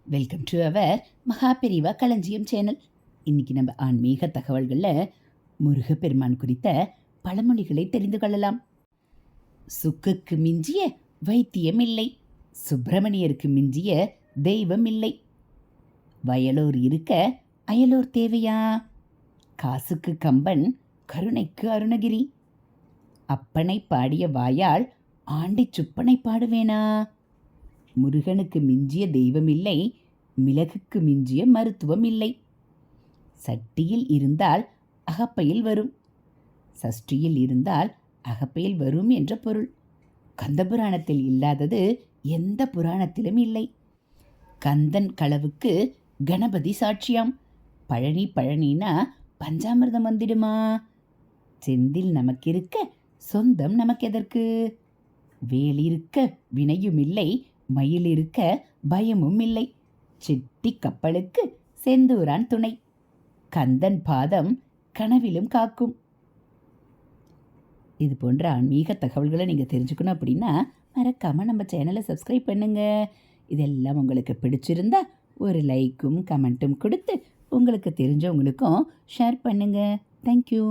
Welcome to our Maha Periyava களஞ்சியம் channel. இன்னைக்கு நம்ம ஆன்மீக தகவல்களில் முருகப்பெருமான் குறித்த பழமொழிகளை தெரிந்து கொள்ளலாம். சுக்குக்கு மிஞ்சிய வைத்தியம் இல்லை, சுப்பிரமணியருக்கு மிஞ்சிய தெய்வம் இல்லை. வயலூர் இருக்க அயலூர் தேவையா? காசுக்கு கம்பன், கருணைக்கு அருணகிரி. அப்பனை பாடிய வாயால் ஆண்டி சுப்பனை பாடுவேனா? முருகனுக்கு மிஞ்சிய தெய்வம் இல்லை, மிளகுக்கு மிஞ்சிய மருத்துவம் இல்லை. சட்டியில் இருந்தால் அகப்பையில் வரும், சஷ்டியில் இருந்தால் அகப்பையில் வரும் என்ற பொருள். கந்தபுராணத்தில் இல்லாதது எந்த புராணத்திலும் இல்லை. கந்தன் களவுக்கு கணபதி சாட்சியாம். பழனி பழனினா பஞ்சாமிர்தம் வந்துடுமா? செந்தில் நமக்கிருக்க சொந்தம் நமக்கெதற்கு? வேலிருக்க வினையும் இல்லை, மயில் இருக்க பயமும் இல்லை. சிட்டி கப்பலுக்கு செந்தூரான் துணை, கந்தன் பாதம் கனவிலும் காக்கும். இது போன்ற ஆன்மீக தகவல்களை நீங்கள் தெரிஞ்சுக்கணும் அப்படின்னா மறக்காமல் நம்ம சேனலை சப்ஸ்கிரைப் பண்ணுங்கள். இதெல்லாம் உங்களுக்கு பிடிச்சிருந்தா ஒரு லைக்கும் கமெண்ட்டும் கொடுத்து உங்களுக்கு தெரிஞ்சவங்களுக்கும் ஷேர் பண்ணுங்கள். தேங்க்யூ.